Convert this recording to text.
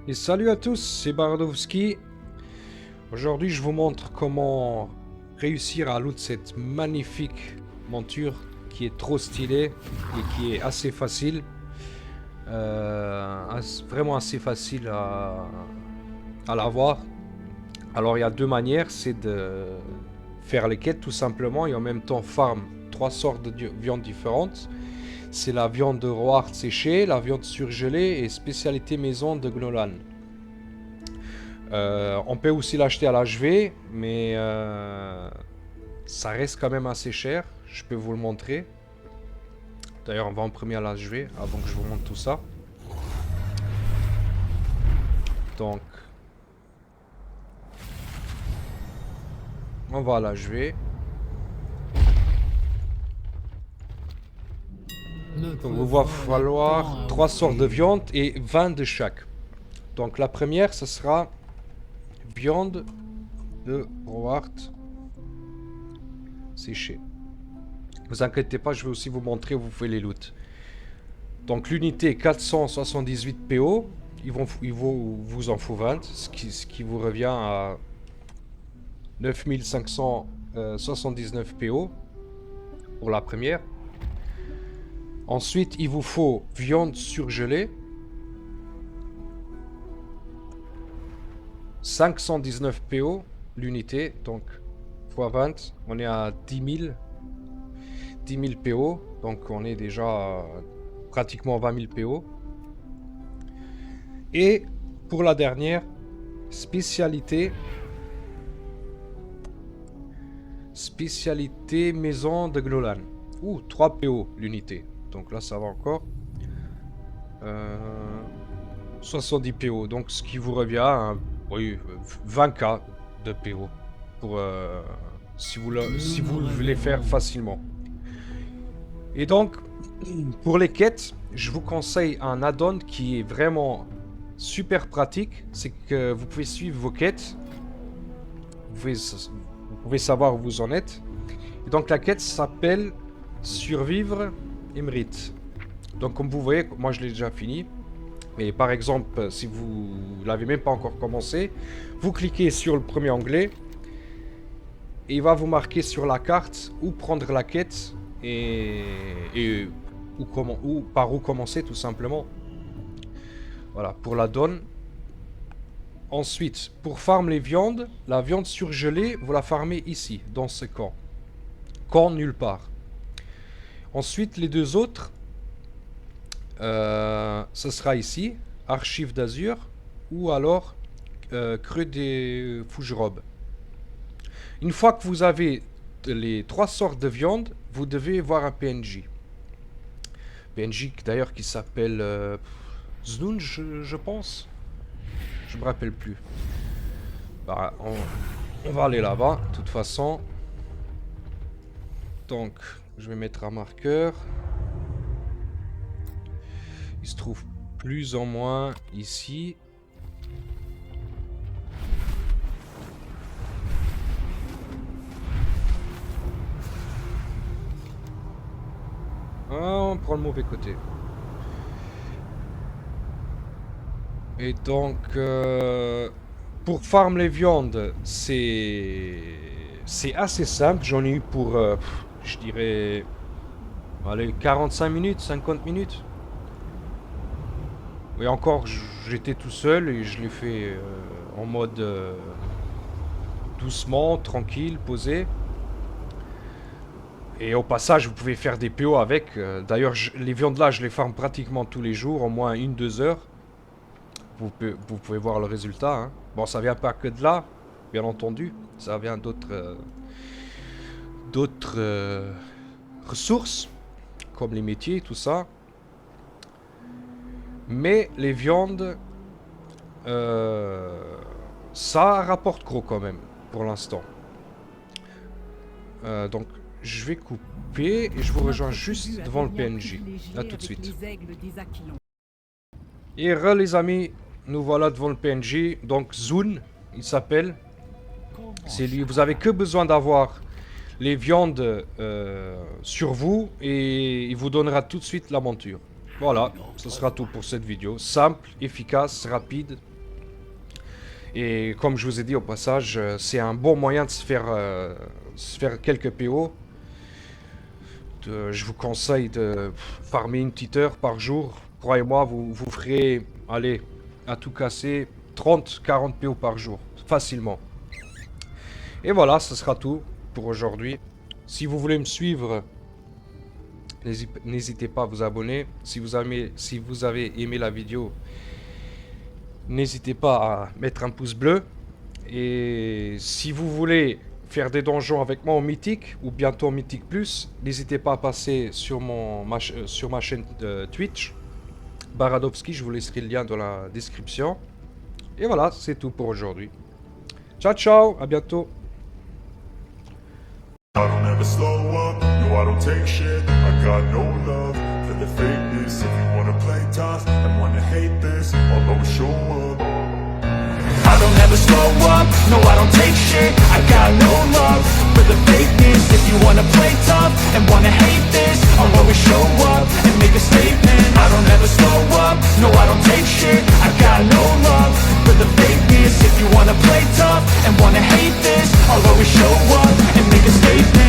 Et salut à tous, c'est Bardowski. Aujourd'hui, je vous montre comment réussir à loot cette magnifique monture qui est trop stylée et qui est assez facile. Vraiment assez facile à l'avoir. Alors, il y a deux manières, c'est de faire les quêtes tout simplement et en même temps farm trois sortes de viandes différentes. C'est la viande de Roard séchée, la viande surgelée et spécialité maison de Gnolan. On peut aussi l'acheter à l'HV, mais ça reste quand même assez cher. Je peux vous le montrer. D'ailleurs, on va en premier à l'HV avant que je vous montre tout ça. Donc, on va à l'HV. Donc, il va falloir 3 sortes de viande et 20 de chaque. Donc, la première, ce sera viande de Roard séchée. Ne vous inquiétez pas, je vais aussi vous montrer où vous pouvez les loot. Donc l'unité 478 PO, ils vous en faut 20, ce qui vous revient à 9579 PO pour la première. Ensuite, il vous faut viande surgelée, 519 PO l'unité, donc x 20, on est à 10 000 PO, donc on est déjà à pratiquement 20 000 PO. Et pour la dernière, spécialité maison de Gnolan. 3 PO l'unité. Donc là, ça va encore. 70 PO. Donc ce qui vous revient à 20K de PO. Pour, si vous le voulez faire facilement. Et donc, pour les quêtes, je vous conseille un add-on qui est vraiment super pratique. C'est que vous pouvez suivre vos quêtes. Vous pouvez savoir où vous en êtes. Et donc la quête s'appelle Survivre Émérite. Donc comme vous voyez, moi je l'ai déjà fini. Mais par exemple, si vous l'avez même pas encore commencé, vous cliquez sur le premier onglet. Et il va vous marquer sur la carte où prendre la quête. Par où commencer tout simplement. Voilà, pour la donne. Ensuite, pour farm les viandes, la viande surgelée, vous la farmez ici, dans ce camp. Camp nulle part. Ensuite, les deux autres, ce sera ici, Archives d'Azur, ou alors Creux des Fougerobes. Une fois que vous avez les 3 sortes de viande, vous devez voir un PNJ. PNJ d'ailleurs qui s'appelle Znoun, je pense. Je me rappelle plus. Bah, on va aller là-bas, de toute façon. Donc, je vais mettre un marqueur. Il se trouve plus ou moins ici. Ah, on prend le mauvais côté. Et donc, pour farm les viandes, c'est assez simple. J'en ai eu pour, je dirais, allez, 45 minutes, 50 minutes. Et encore, j'étais tout seul et je l'ai fait en mode doucement, tranquille, posé. Et au passage, vous pouvez faire des PO avec. D'ailleurs, les viandes là, je les farme pratiquement tous les jours, au moins 1-2 heures. Vous pouvez voir le résultat. Hein. Bon, ça vient pas que de là, bien entendu. Ça vient d'autres ressources, comme les métiers, tout ça. Mais les viandes, ça rapporte gros quand même, pour l'instant. Donc, je vais couper et je vous rejoins juste devant le PNJ. A tout de suite. Et les amis, nous voilà devant le PNJ. Donc, Zun, il s'appelle. C'est lui. Vous avez que besoin d'avoir les viandes sur vous et il vous donnera tout de suite la monture. Voilà, ce sera tout pour cette vidéo. Simple, efficace, rapide. Et comme je vous ai dit au passage, c'est un bon moyen de se faire quelques PO. Je vous conseille de farmer une petite heure par jour. Croyez-moi, vous ferez, allez, à tout casser, 30-40 PO par jour, facilement. Et voilà, ce sera tout pour aujourd'hui. Si vous voulez me suivre, n'hésitez pas à vous abonner. Si vous avez aimé la vidéo, n'hésitez pas à mettre un pouce bleu. Et si vous voulez faire des donjons avec moi en Mythique ou bientôt en Mythique Plus, n'hésitez pas à passer sur ma chaîne Twitch, Baradovski, je vous laisserai le lien dans la description. Et voilà, c'est tout pour aujourd'hui. Ciao ciao, à bientôt. I don't ever slow up, no I don't take shit. I got no love for the fakeness. If you wanna play tough and wanna hate this, I'll always show up. I don't ever slow up, no I don't take